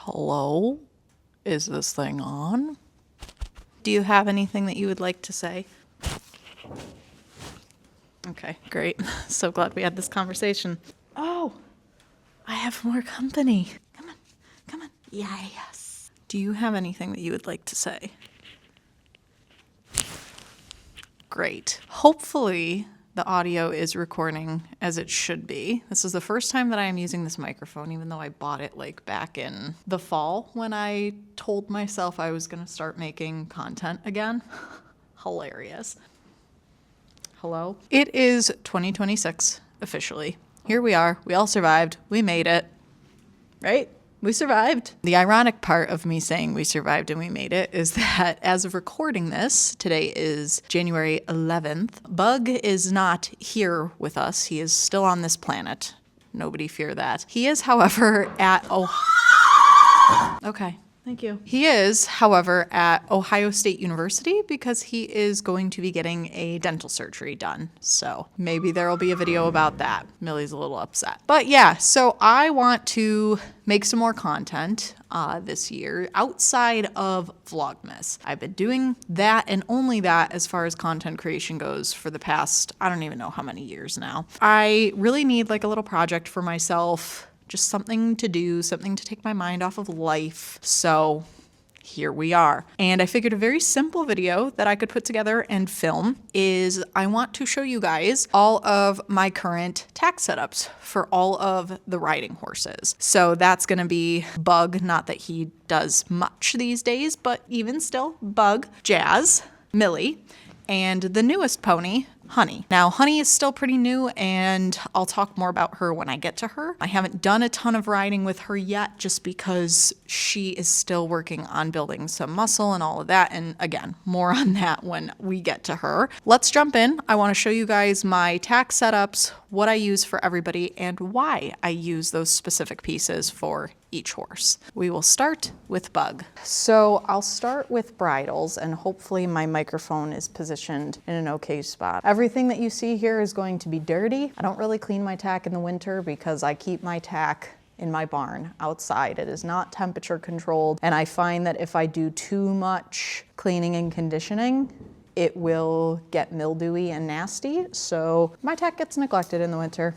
Hello? Is this thing on? Do you have anything that you would like to say? Okay, great. So glad we had this conversation. Oh, I have more company. Come on, come on. Yes. Do you have anything that you would like to say? Great. Hopefully the audio is recording as it should be. This is the first time that I am using this microphone, even though I bought it like back in the fall when I told myself I was gonna start making content again. Hilarious. Hello? It is 2026, officially. Here we are. We all survived. We made it. Right? We survived. The ironic part of me saying we survived and we made it is that as of recording this, today is January 11th, Bug is not here with us. He is still on this planet. Nobody fear that. He is, however, at Okay. Thank you. He is, however, at Ohio State University because he is going to be getting a dental surgery done. So maybe there will be a video about that. Millie's a little upset. But yeah, so I want to make some more content this year outside of Vlogmas. I've been doing that and only that as far as content creation goes for the past, I don't even know how many years now. I really need like a little project for myself. Just something to do, something to take my mind off of life. So here we are. And I figured a very simple video that I could put together and film is I want to show you guys all of my current tack setups for all of the riding horses. So that's gonna be Bug, not that he does much these days, but even still, Bug, Jazz, Millie, and the newest pony, Honey. Now, Honey is still pretty new, and I'll talk more about her when I get to her. I haven't done a ton of riding with her yet just because she is still working on building some muscle and all of that. And again, more on that when we get to her. Let's jump in. I want to show you guys my tack setups, what I use for everybody, and why I use those specific pieces for each horse. We will start with Bug. So I'll start with bridles, and hopefully my microphone is positioned in an okay spot. Everything that you see here is going to be dirty. I don't really clean my tack in the winter because I keep my tack in my barn outside. It is not temperature controlled, and I find that if I do too much cleaning and conditioning, it will get mildewy and nasty. So my tack gets neglected in the winter.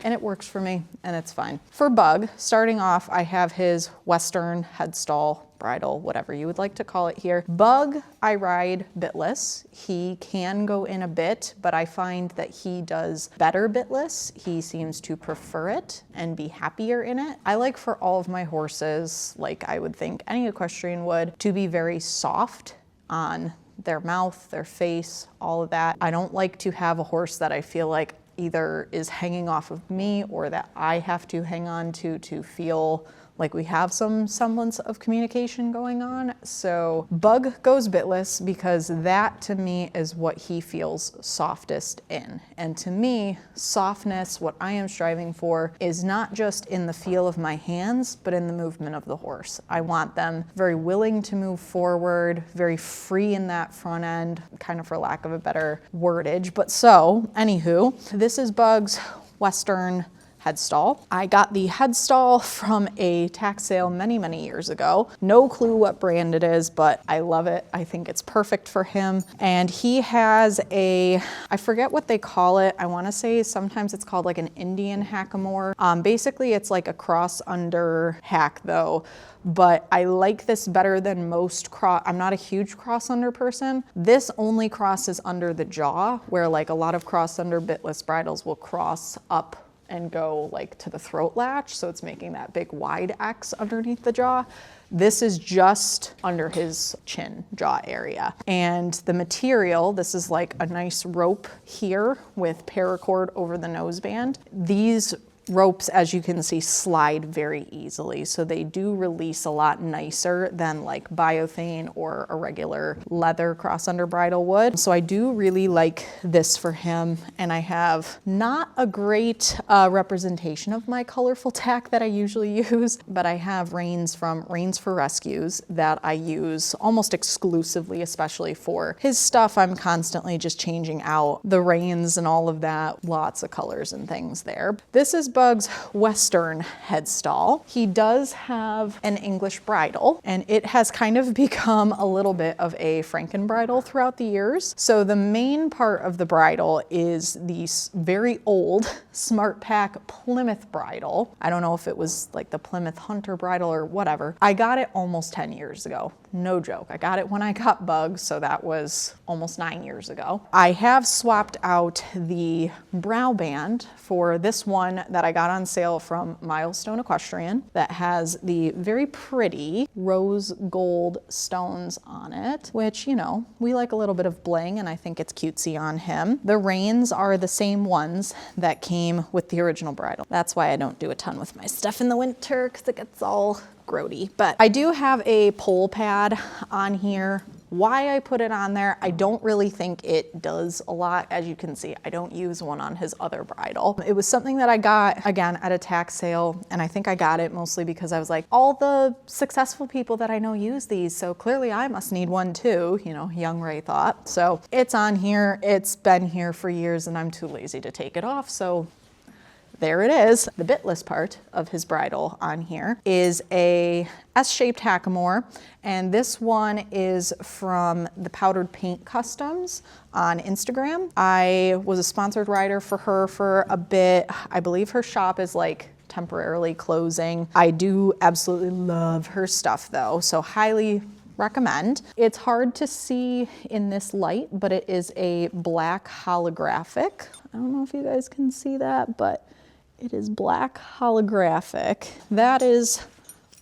And it works for me, and it's fine. For Bug, starting off, I have his Western headstall, bridle, whatever you would like to call it here. Bug, I ride bitless. He can go in a bit, but I find that he does better bitless. He seems to prefer it and be happier in it. I like for all of my horses, like I would think any equestrian would, to be very soft on their mouth, their face, all of that. I don't like to have a horse that I feel like either is hanging off of me or that I have to hang on to feel like we have some semblance of communication going on. So Bug goes bitless because that to me is what he feels softest in. And to me, softness, what I am striving for, is not just in the feel of my hands, but in the movement of the horse. I want them very willing to move forward, very free in that front end, kind of for lack of a better wordage. But so, anywho, this is Bug's Western headstall. I got the headstall from a tack sale many, many years ago. No clue what brand it is, but I love it. I think it's perfect for him. And he has a, I forget what they call it. I want to say sometimes it's called like an Indian hackamore. Basically it's like a cross under hack though. But I like this better than most I'm not a huge cross under person. This only crosses under the jaw, where like a lot of cross under bitless bridles will cross up and go like to the throat latch. So it's making that big wide X underneath the jaw. This is just under his chin, jaw area. And the material, this is like a nice rope here with paracord over the noseband. These ropes, as you can see, slide very easily. So they do release a lot nicer than like biothane or a regular leather cross under bridle would. So I do really like this for him. And I have not a great representation of my colorful tack that I usually use, but I have reins from Reins for Rescues that I use almost exclusively, especially for his stuff. I'm constantly just changing out the reins and all of that. Lots of colors and things there. This is Bug's Western head stall. He does have an English bridle, and it has kind of become a little bit of a Franken bridle throughout the years. So the main part of the bridle is the very old Smart Pack Plymouth bridle. I don't know if it was like the Plymouth Hunter bridle or whatever. I got it almost 10 years ago. No joke. I got it when I got Bug, so that was almost 9 years ago. I have swapped out the brow band for this one that I got on sale from Milestone Equestrian that has the very pretty rose gold stones on it, which, you know, we like a little bit of bling, and I think it's cutesy on him. The reins are the same ones that came with the original bridle. That's why I don't do a ton with my stuff in the winter, because it gets all grody. But I do have a pole pad on here. Why I put it on there, I don't really think it does a lot. As you can see, I don't use one on his other bridle. It was something that I got, again, at a tack sale, and I think I got it mostly because I was like, all the successful people that I know use these, so clearly I must need one too, you know, young Ray thought. So it's on here, it's been here for years, and I'm too lazy to take it off, so there it is. The bitless part of his bridle on here is a S-shaped hackamore, and this one is from the Powdered Paint Customs on Instagram. I was a sponsored rider for her for a bit. I believe her shop is like temporarily closing. I do absolutely love her stuff though, so highly recommend. It's hard to see in this light, but it is a black holographic. I don't know if you guys can see that, but it is black holographic. That is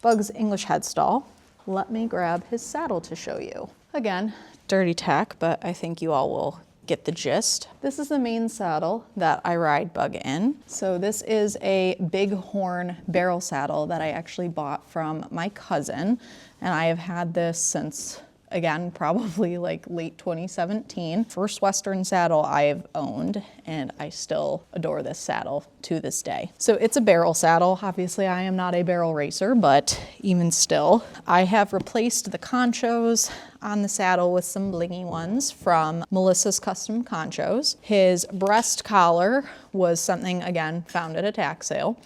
Bug's English head stall. Let me grab his saddle to show you. Again, dirty tack, but I think you all will get the gist. This is the main saddle that I ride Bug in. So this is a bighorn barrel saddle that I actually bought from my cousin, and I have had this since, again, probably like late 2017. First Western saddle I've owned, and I still adore this saddle to this day. So it's a barrel saddle. Obviously I am not a barrel racer, but even still, I have replaced the conchos on the saddle with some blingy ones from Melissa's Custom Conchos. His breast collar was something, again, found at a tack sale.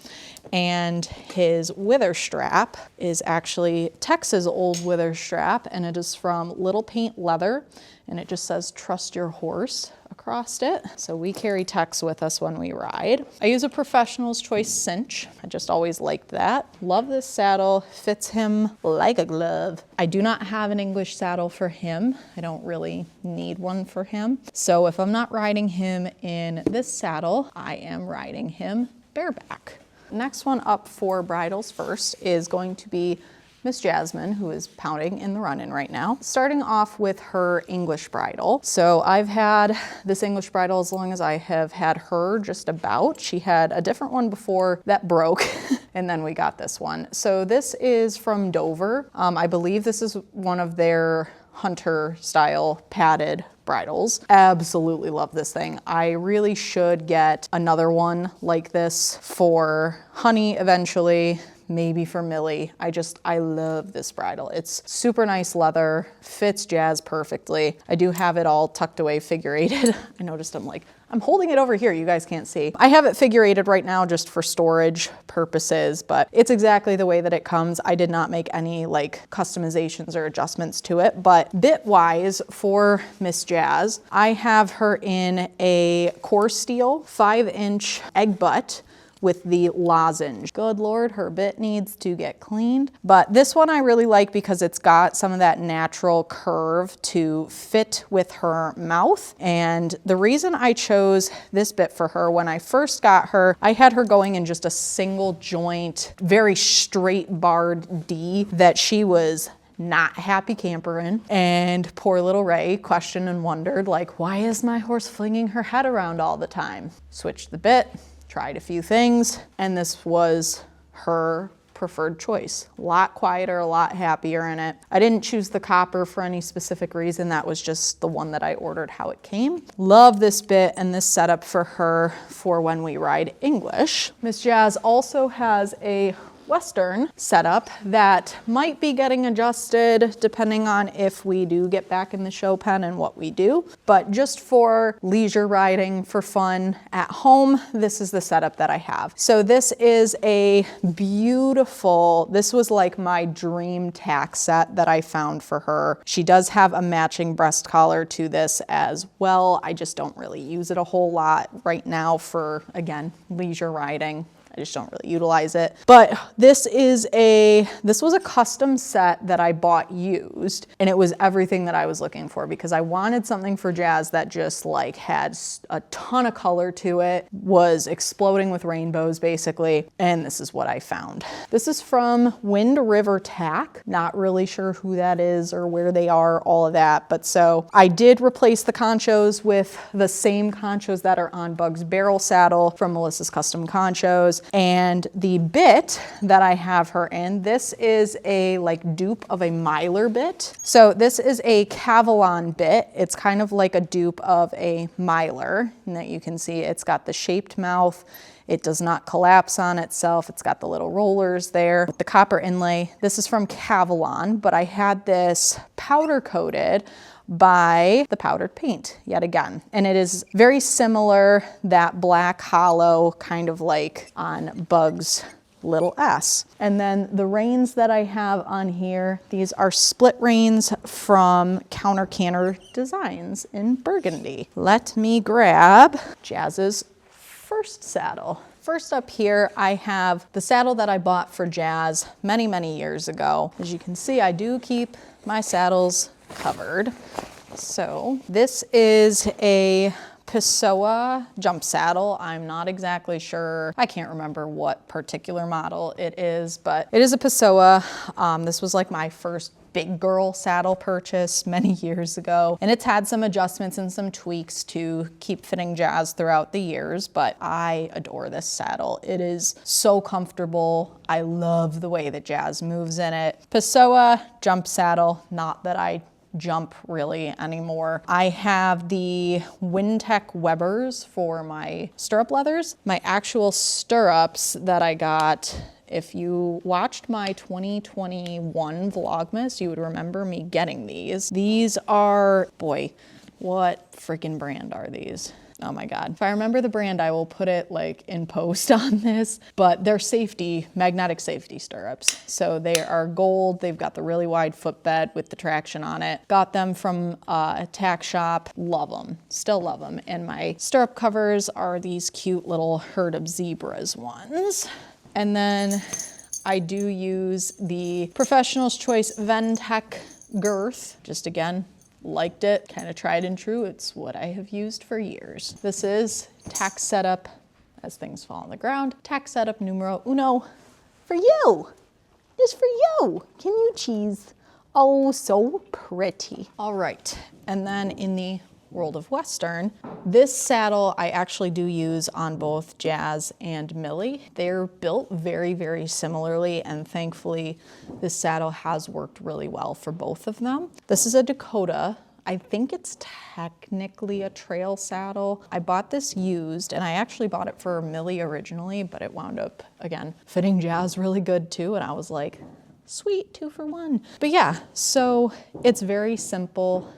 And his wither strap is actually Tex's old wither strap, and it is from Little Paint Leather, and it just says "Trust Your Horse" across it. So we carry Tex with us when we ride. I use a Professional's Choice cinch. I just always liked that. Love this saddle, fits him like a glove. I do not have an English saddle for him. I don't really need one for him. So if I'm not riding him in this saddle, I am riding him bareback. Next one up for bridles first is going to be Miss Jasmine, who is pounding in the run-in right now. Starting off with her English bridle. So I've had this English bridle as long as I have had her, just about. She had a different one before that broke, and then we got this one. So this is from Dover. I believe this is one of their hunter style padded bridles. Absolutely love this thing. I really should get another one like this for Honey eventually, maybe for Millie. I love this bridle. It's super nice leather, fits Jazz perfectly. I do have it all tucked away, figure-eighted. I noticed I'm holding it over here, you guys can't see. I have it figure-eighted right now just for storage purposes, but it's exactly the way that it comes. I did not make any like customizations or adjustments to it, but bit-wise for Miss Jazz, I have her in a core steel 5-inch egg butt with the lozenge. Good Lord, her bit needs to get cleaned. But this one I really like because it's got some of that natural curve to fit with her mouth. And the reason I chose this bit for her, when I first got her, I had her going in just a single joint, very straight barred D that she was not happy campering. And poor little Ray questioned and wondered, like, why is my horse flinging her head around all the time? Switched the bit, tried a few things, and this was her preferred choice. A lot quieter, a lot happier in it. I didn't choose the copper for any specific reason. That was just the one that I ordered how it came. Love this bit and this setup for her for when we ride English. Miss Jazz also has a Western setup that might be getting adjusted depending on if we do get back in the show pen and what we do. But just for leisure riding, for fun at home, this is the setup that I have. So this is a beautiful, this was like my dream tack set that I found for her. She does have a matching breast collar to this as well. I just don't really use it a whole lot right now for, again, leisure riding. I just don't really utilize it. But this was a custom set that I bought used, and it was everything that I was looking for because I wanted something for Jazz that just like had a ton of color to it, was exploding with rainbows basically, and this is what I found. This is from Wind River Tack. Not really sure who that is or where they are, all of that. But so I did replace the conchos with the same conchos that are on Bug's barrel saddle from Melissa's Custom Conchos. And the bit that I have her in, this is a like dupe of a Mylar bit. So this is a Cavalon bit. It's kind of like a dupe of a Mylar, and that you can see it's got the shaped mouth. It does not collapse on itself. It's got the little rollers there with the copper inlay. This is from Cavalon, but I had this powder coated by the powdered paint yet again. And it is very similar, that black hollow kind of like on Bug's little S. And then the reins that I have on here, these are split reins from Counter Canter Designs in Burgundy. Let me grab Jazz's first saddle. First up here, I have the saddle that I bought for Jazz many, many years ago. As you can see, I do keep my saddles covered. So this is a Pessoa jump saddle. I'm not exactly sure. I can't remember what particular model it is, but it is a Pessoa. This was like my first big girl saddle purchase many years ago. And it's had some adjustments and some tweaks to keep fitting Jazz throughout the years, but I adore this saddle. It is so comfortable. I love the way that Jazz moves in it. Pessoa jump saddle, not that I jump really anymore. I have the Wintec Webbers for my stirrup leathers. My actual stirrups that I got, if you watched my 2021 Vlogmas, you would remember me getting these. These are, boy, what freaking brand are these? Oh my God. If I remember the brand, I will put it like in post on this, but they're magnetic safety stirrups. So they are gold. They've got the really wide footbed with the traction on it. Got them from a tack shop. Love them. Still love them. And my stirrup covers are these cute little Herd of Zebras ones. And then I do use the Professional's Choice Ventec girth. Just again, liked it, kind of tried and true. It's what I have used for years. This is tack setup, as things fall on the ground. Tack setup numero uno for you. Just for you. Can you cheese? Oh, so pretty. All right, and then in the world of Western, this saddle I actually do use on both Jazz and Millie. They're built very, very similarly, and thankfully this saddle has worked really well for both of them. This is a Dakota. I think it's technically a trail saddle. I bought this used, and I actually bought it for Millie originally, but it wound up, again, fitting Jazz really good too, and I was like, sweet, 2 for 1. But yeah, so it's very simple.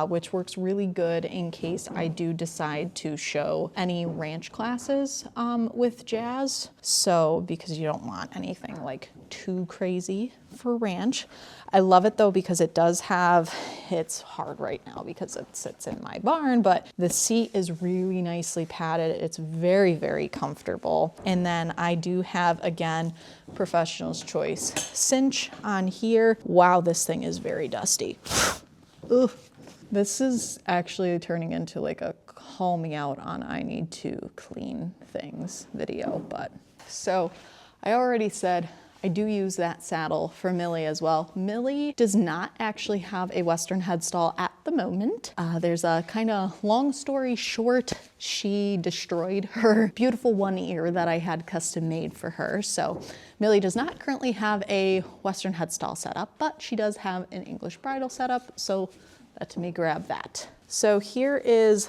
Which works really good in case I do decide to show any ranch classes with Jazz. So, because you don't want anything like too crazy for ranch. I love it though because it does have, it's hard right now because it sits in my barn, but the seat is really nicely padded. It's very, very comfortable. And then I do have, again, Professional's Choice cinch on here. Wow, this thing is very dusty. Ugh. This is actually turning into like a call me out on I need to clean things video, but so I already said I do use that saddle for Millie as well. Millie does not actually have a Western headstall at the moment. There's a kind of long story short, she destroyed her beautiful one ear that I had custom made for her. So Millie does not currently have a Western headstall setup, but she does have an English bridle setup. So let me grab that. So here is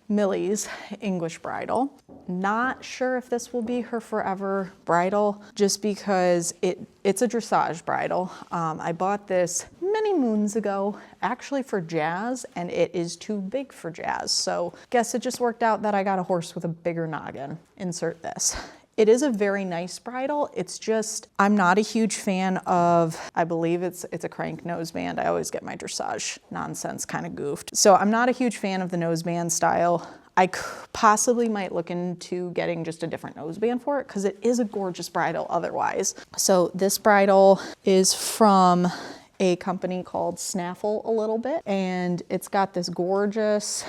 Millie's English bridle. Not sure if this will be her forever bridle, just because it's a dressage bridle. I bought this many moons ago, actually for Jazz, and it is too big for Jazz. So guess it just worked out that I got a horse with a bigger noggin. Insert this. It is a very nice bridle. It's just, I'm not a huge fan of, I believe it's a crank noseband. I always get my dressage nonsense kind of goofed. So I'm not a huge fan of the noseband style. I possibly might look into getting just a different noseband for it because it is a gorgeous bridle otherwise. So this bridle is from a company called Snaffle a little bit, and it's got this gorgeous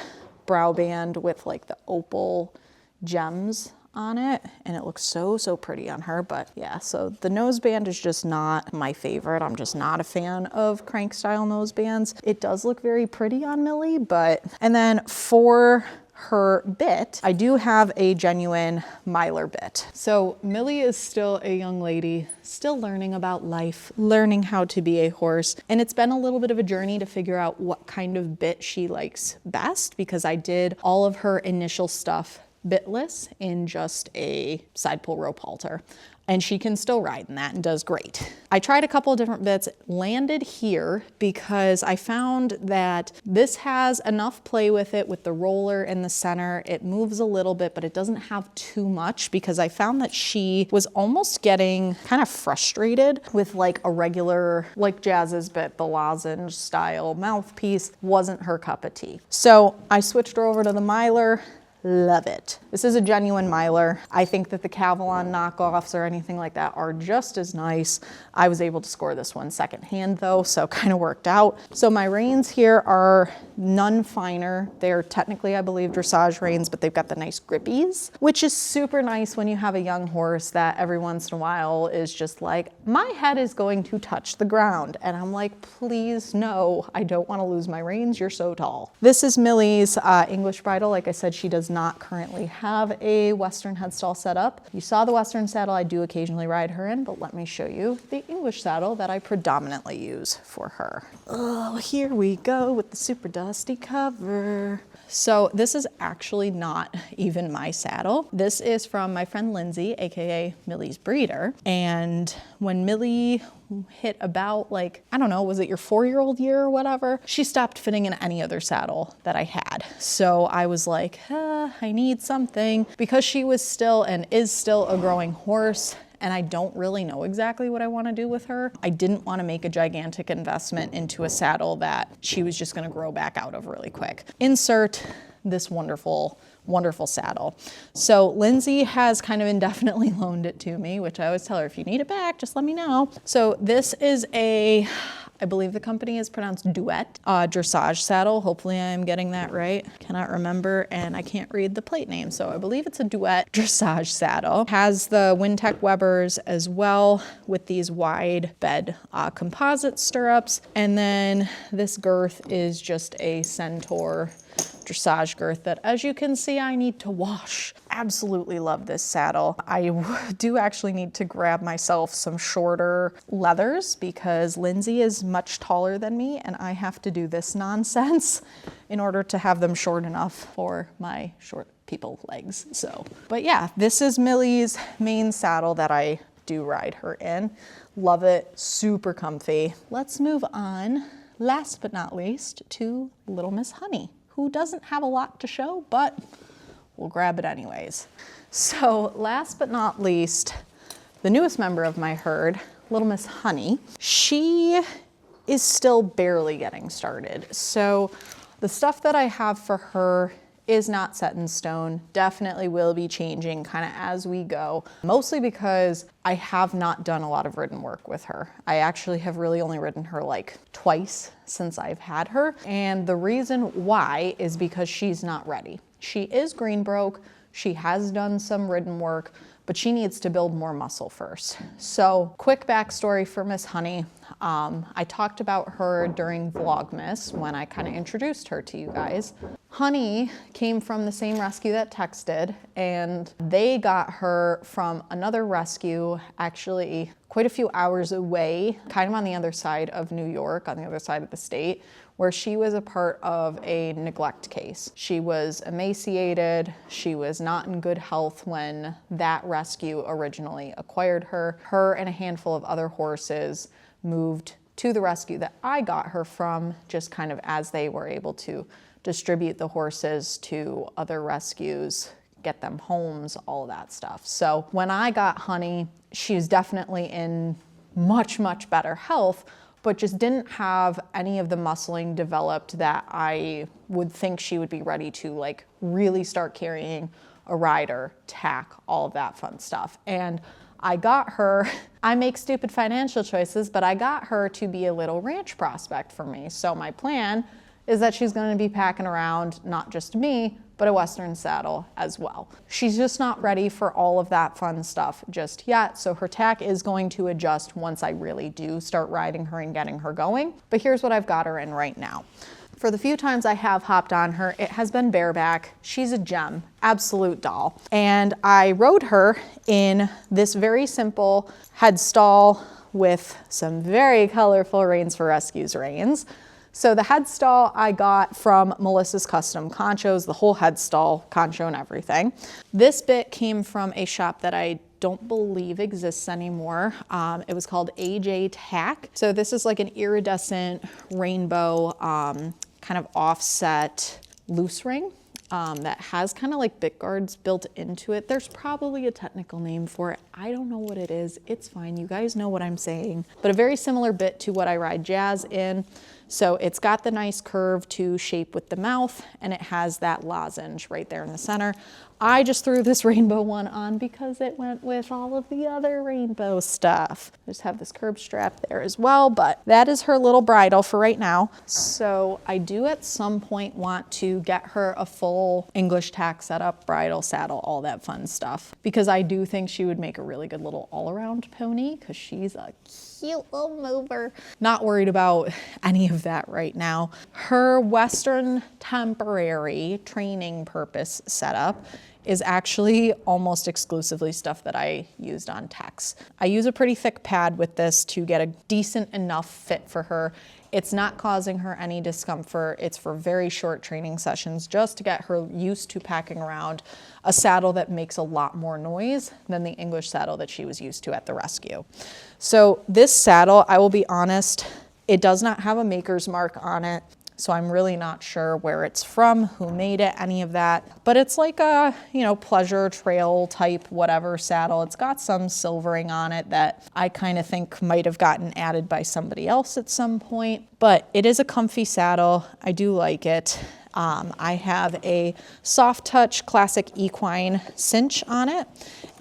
brow band with like the opal gems on it, and it looks so pretty on her. But yeah, so the noseband is just not my favorite. I'm just not a fan of crank style nosebands. It does look very pretty on Millie, but, and then for her bit, I do have a genuine Myler bit. So Millie is still a young lady, still learning about life, learning how to be a horse. And it's been a little bit of a journey to figure out what kind of bit she likes best, because I did all of her initial stuff bitless in just a side pull rope halter. And she can still ride in that and does great. I tried a couple of different bits, landed here because I found that this has enough play with it with the roller in the center. It moves a little bit, but it doesn't have too much, because I found that she was almost getting kind of frustrated with like a regular, like Jazz's bit, the lozenge style mouthpiece wasn't her cup of tea. So I switched her over to the Myler. Love it. This is a genuine Myler. I think that the Cavalon knockoffs or anything like that are just as nice. I was able to score this one secondhand though, so kind of worked out. So my reins here are none finer. They're technically, I believe, dressage reins, but they've got the nice grippies, which is super nice when you have a young horse that every once in a while is just like, my head is going to touch the ground. And I'm like, please no, I don't want to lose my reins. You're so tall. This is Millie's English bridle. Like I said, she does not currently have a Western headstall set up. You saw the Western saddle I do occasionally ride her in, but let me show you the English saddle that I predominantly use for her. Oh, here we go with the super dusty cover. So this is actually not even my saddle. This is from my friend Lindsay, AKA Millie's breeder. And when Millie hit about, like, I don't know, was it your 4-year-old year or whatever? She stopped fitting in any other saddle that I had. So I was like, I need something, because she was still and is still a growing horse. And I don't really know exactly what I want to do with her. I didn't want to make a gigantic investment into a saddle that she was just going to grow back out of really quick. Insert this wonderful saddle. So Lindsay has kind of indefinitely loaned it to me, which I always tell her, if you need it back, just let me know. So this is I believe the company is pronounced Duet dressage saddle. Hopefully I'm getting that right. Cannot remember, and I can't read the plate name. So I believe it's a Duet dressage saddle. Has the Wintec Webbers as well, with these wide bed composite stirrups. And then this girth is just a Centaur dressage girth that, as you can see, I need to wash. Absolutely love this saddle. I do actually need to grab myself some shorter leathers, because Lindsay is much taller than me and I have to do this nonsense in order to have them short enough for my short people legs. So, but yeah, this is Millie's main saddle that I do ride her in. Love it, super comfy. Let's move on, last but not least, to Little Miss Honey, who doesn't have a lot to show, but we'll grab it anyways. So last but not least, the newest member of my herd, Little Miss Honey. She is still barely getting started. So the stuff that I have for her is not set in stone. Definitely will be changing kind of as we go, mostly because I have not done a lot of ridden work with her. I actually have really only ridden her like twice since I've had her. And the reason why is because she's not ready. She is green broke. She has done some ridden work, but she needs to build more muscle first. So quick backstory for Miss Honey. I talked about her during Vlogmas when I kind of introduced her to you guys. Honey came from the same rescue that Tex did, and they got her from another rescue actually quite a few hours away, kind of on the other side of New York, on the other side of the state, where she was a part of a neglect case. She was emaciated. She was not in good health when that rescue originally acquired her. Her and a handful of other horses moved to the rescue that I got her from, just kind of as they were able to distribute the horses to other rescues, get them homes, all of that stuff. So when I got Honey, she was definitely in much, much better health, but just didn't have any of the muscling developed that I would think she would be ready to like really start carrying a rider, tack, all of that fun stuff. And I got her, I make stupid financial choices, but I got her to be a little ranch prospect for me. So my plan is that she's going to be packing around not just me, but a Western saddle as well. She's just not ready for all of that fun stuff just yet, so her tack is going to adjust once I really do start riding her and getting her going. But here's what I've got her in right now. For the few times I have hopped on her, it has been bareback. She's a gem, absolute doll. And I rode her in this very simple headstall with some very colorful Reins for Rescues reins. So the headstall I got from Melissa's Custom Conchos, the whole headstall, concho and everything. This bit came from a shop that I don't believe exists anymore. It was called AJ Tack. So this is like an iridescent rainbow kind of offset loose ring that has kind of like bit guards built into it. There's probably a technical name for it. I don't know what it is. It's fine. You guys know what I'm saying. But a very similar bit to what I ride Jazz in. So it's got the nice curve to shape with the mouth, and it has that lozenge right there in the center. I just threw this rainbow one on because it went with all of the other rainbow stuff. I just have this curb strap there as well, but that is her little bridle for right now. So I do at some point want to get her a full English tack setup, bridle, saddle, all that fun stuff, because I do think she would make a really good little all-around pony because she's a cute little mover. Not worried about any of that right now. Her Western temporary training purpose setup is actually almost exclusively stuff that I used on Tex. I use a pretty thick pad with this to get a decent enough fit for her. It's not causing her any discomfort. It's for very short training sessions just to get her used to packing around a saddle that makes a lot more noise than the English saddle that she was used to at the rescue. So this saddle, I will be honest, it does not have a maker's mark on it. So I'm really not sure where it's from, who made it, any of that. But it's like a, you know, pleasure trail type whatever saddle. It's got some silvering on it that I kind of think might have gotten added by somebody else at some point. But it is a comfy saddle. I do like it. I have a soft touch classic equine cinch on it.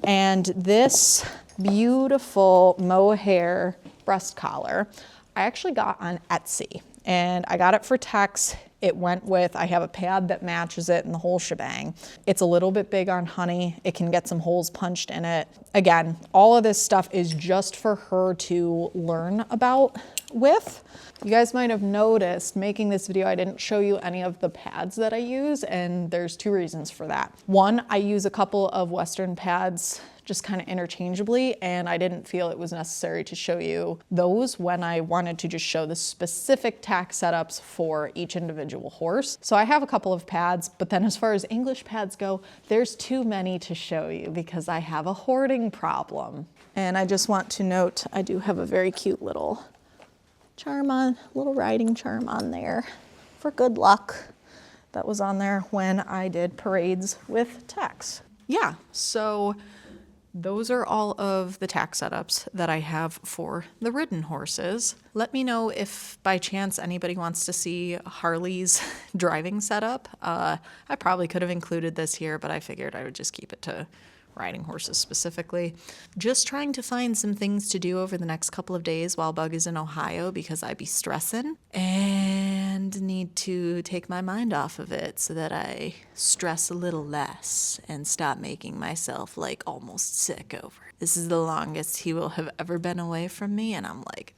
And this beautiful mohair breast collar I actually got on Etsy. And I got it for Tex. It went with, I have a pad that matches it and the whole shebang. It's a little bit big on Honey. It can get some holes punched in it. Again, all of this stuff is just for her to learn about with. You guys might have noticed making this video, I didn't show you any of the pads that I use, and there's two reasons for that. One, I use a couple of Western pads just kind of interchangeably, and I didn't feel it was necessary to show you those when I wanted to just show the specific tack setups for each individual horse. So I have a couple of pads, but then as far as English pads go, there's too many to show you because I have a hoarding problem. And I just want to note, I do have a very cute little charm on, little riding charm on there for good luck. That was on there when I did parades with Tex. Yeah, so those are all of the tack setups that I have for the ridden horses. Let me know if by chance anybody wants to see Harley's driving setup. I probably could have included this here, but I figured I would just keep it to riding horses specifically. Just trying to find some things to do over the next couple of days while Bug is in Ohio because I be stressing and need to take my mind off of it so that I stress a little less and stop making myself like almost sick over it. This is the longest he will have ever been away from me, and I'm like,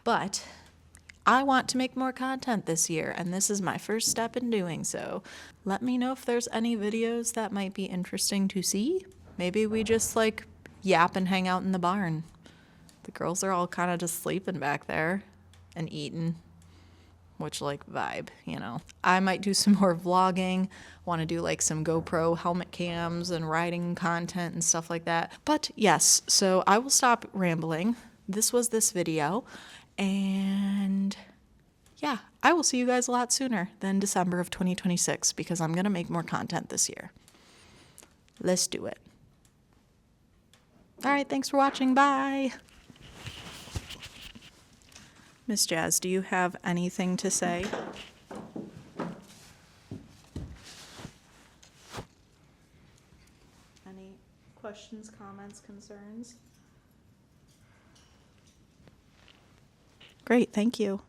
but I want to make more content this year, and this is my first step in doing so. Let me know if there's any videos that might be interesting to see. Maybe we just like yap and hang out in the barn. The girls are all kind of just sleeping back there and eating, which like vibe, you know. I might do some more vlogging, want to do like some GoPro helmet cams and riding content and stuff like that. But yes, so I will stop rambling. This was this video, and yeah, I will see you guys a lot sooner than December of 2026 because I'm going to make more content this year. Let's do it. All right, thanks for watching. Bye. Miss Jazz, do you have anything to say? Any questions, comments, concerns? Great, thank you.